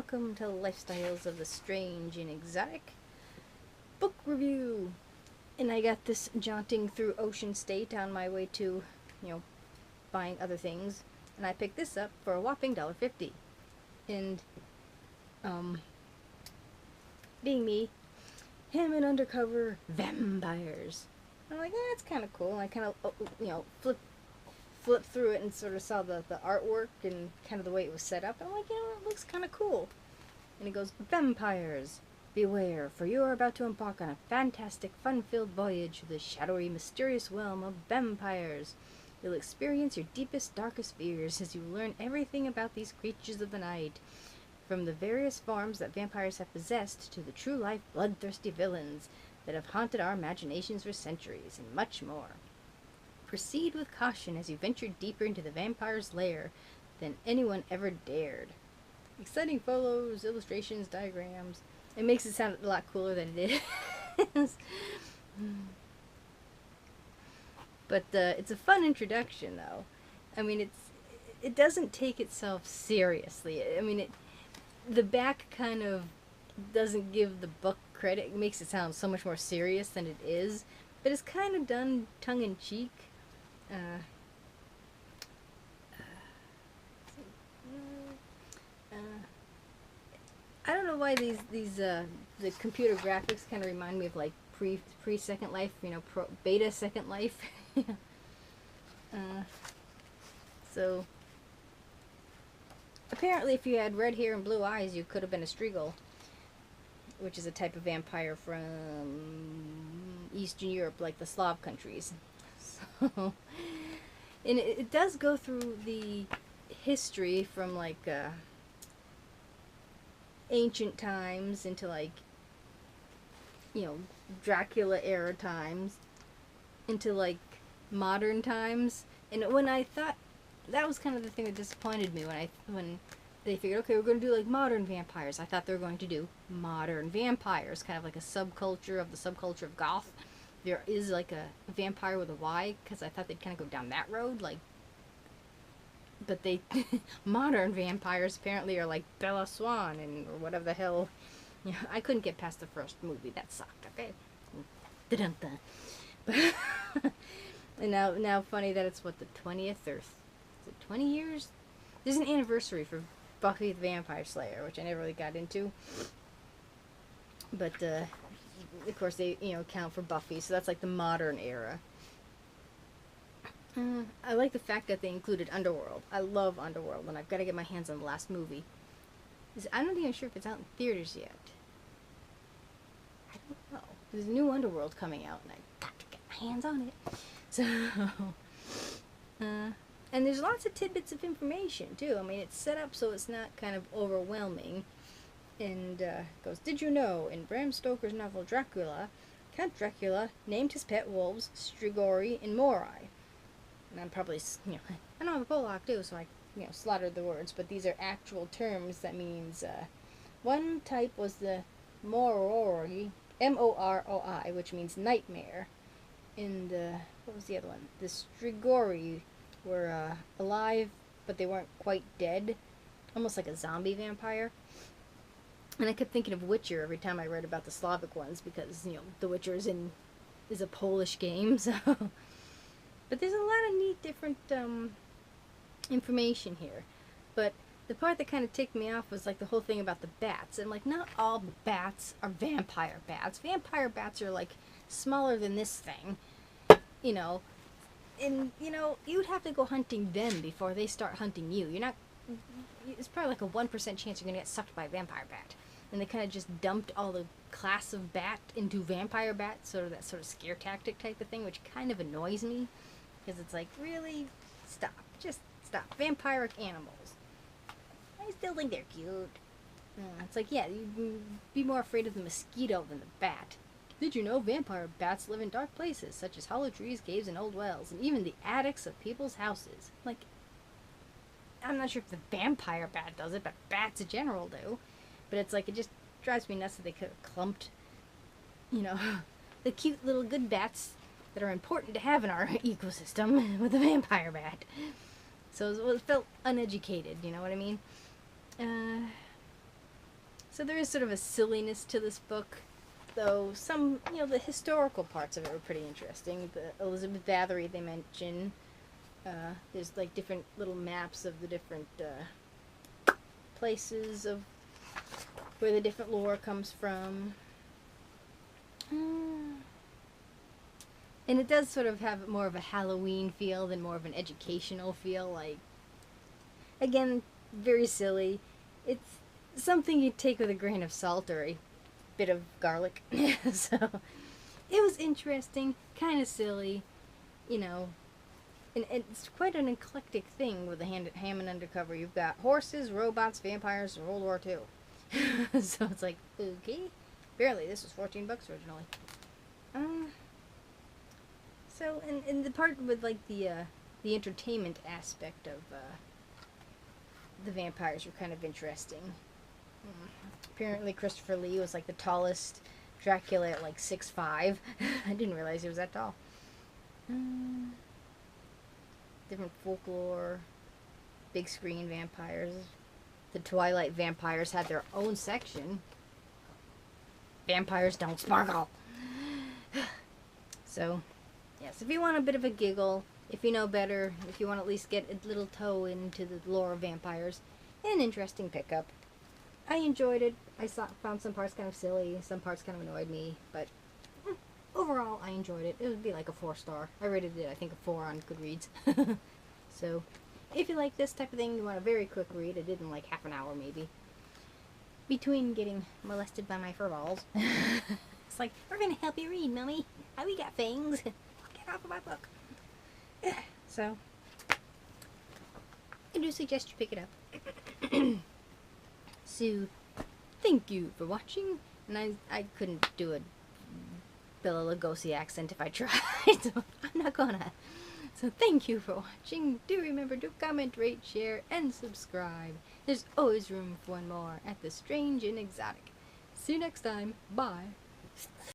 welcome to Lifestyles of the Strange and Exotic book review. And I got this jaunting through Ocean State on my way to, buying other things, and I picked this up for a whopping $1.50. And, being me, him and undercover vampires. I'm like, that's kind of cool. And I kind of, flipped through it and sort of saw the artwork and kind of the way it was set up. And I'm like, it looks kind of cool. And it goes, vampires, beware, for you are about to embark on a fantastic, fun-filled voyage through the shadowy, mysterious realm of vampires. You'll experience your deepest, darkest fears as you learn everything about these creatures of the night, from the various forms that vampires have possessed to the true-life, bloodthirsty villains that have haunted our imaginations for centuries, and much more. Proceed with caution as you venture deeper into the vampire's lair than anyone ever dared. Exciting photos, illustrations, diagrams. It makes it sound a lot cooler than it is. But it's a fun introduction, though. I mean, it doesn't take itself seriously. I mean, the back kind of doesn't give the book credit. It makes it sound so much more serious than it is. But it's kind of done tongue-in-cheek. I don't know why these the computer graphics kind of remind me of like pre Second Life, beta Second Life. So apparently, if you had red hair and blue eyes, you could have been a Striegel, which is a type of vampire from Eastern Europe, like the Slav countries. So, and it does go through the history from like ancient times into like Dracula era times into like modern times. And when I thought, that was kind of the thing that disappointed me when they figured, okay, we're going to do like modern vampires. I thought they were going to do modern vampires, kind of like a subculture of the subculture of goth. There is like a vampire with a Y, because I thought they'd kind of go down that road, like. But they modern vampires apparently are like Bella Swan or whatever the hell. I couldn't get past the first movie. That sucked. Okay. Da-dun-dun. But and now funny that it's what, the 20th or is it 20 years? There's an anniversary for Buffy the Vampire Slayer, which I never really got into. But of course they count for Buffy, so that's like the modern era. I like the fact that they included Underworld. I love Underworld, and I've got to get my hands on the last movie. I'm not even sure if it's out in theaters yet. I don't know. There's a new Underworld coming out, and I've got to get my hands on it. So, and there's lots of tidbits of information, too. I mean, it's set up so it's not kind of overwhelming. And goes, did you know, in Bram Stoker's novel Dracula, Count Dracula named his pet wolves Strigoi and Morai. And I'm probably, I don't have a Polak too, so I, slaughtered the words, but these are actual terms. That means, one type was the Moroi, M-O-R-O-I, which means nightmare. And, what was the other one? The Strigoi were, alive, but they weren't quite dead. Almost like a zombie vampire. And I kept thinking of Witcher every time I read about the Slavic ones, because, The Witcher is a Polish game, so. But there's a lot of neat different information here. But the part that kind of ticked me off was like the whole thing about the bats. And like, not all bats are vampire bats. Vampire bats are like smaller than this thing, And you'd have to go hunting them before they start hunting you. It's probably like a 1% chance you're gonna get sucked by a vampire bat. And they kind of just dumped all the class of bat into vampire bat, that sort of scare tactic type of thing, which kind of annoys me. Because it's like, really? Stop. Just stop. Vampiric animals. I still think they're cute. It's like, yeah, you'd be more afraid of the mosquito than the bat. Did you know vampire bats live in dark places, such as hollow trees, caves, and old wells, and even the attics of people's houses? Like, I'm not sure if the vampire bat does it, but bats in general do. But it's like, it just drives me nuts that they could have clumped, the cute little good bats that are important to have in our ecosystem with a vampire bat. So it felt uneducated, you know what I mean? So there is sort of a silliness to this book, though some, the historical parts of it were pretty interesting. The Elizabeth Bathory they mention. There's like different little maps of the different places of where the different lore comes from. And it does sort of have more of a Halloween feel than more of an educational feel. Like, again, very silly. It's something you'd take with a grain of salt or a bit of garlic. So, it was interesting, kind of silly, And it's quite an eclectic thing with the Hammond Undercover. You've got horses, robots, vampires, and World War II. So it's like, okay. Barely, this was $14 originally. So, and the part with, like, the entertainment aspect of the vampires were kind of interesting. Apparently Christopher Lee was, like, the tallest Dracula at, like, 6'5". I didn't realize he was that tall. Different folklore, big screen vampires. The Twilight vampires had their own section. Vampires don't sparkle. So, yes, if you want a bit of a giggle, if you know better, if you want to at least get a little toe into the lore of vampires, an interesting pickup. I enjoyed it. I found some parts kind of silly, some parts kind of annoyed me, but overall I enjoyed it. It would be like a 4-star. I rated it, I think, a 4 on Goodreads. So, if you like this type of thing, you want a very quick read. I did in like half an hour maybe. Between getting molested by my furballs. It's like, we're gonna help you read, Mummy. How we got fangs? Get off of my book. So, I do suggest you pick it up. So, thank you for watching. And I couldn't do a Bela Lugosi accent if I tried, so I'm not gonna. So thank you for watching. Do remember to comment, rate, share, and subscribe. There's always room for one more at the Strange and Exotic. See you next time. Bye.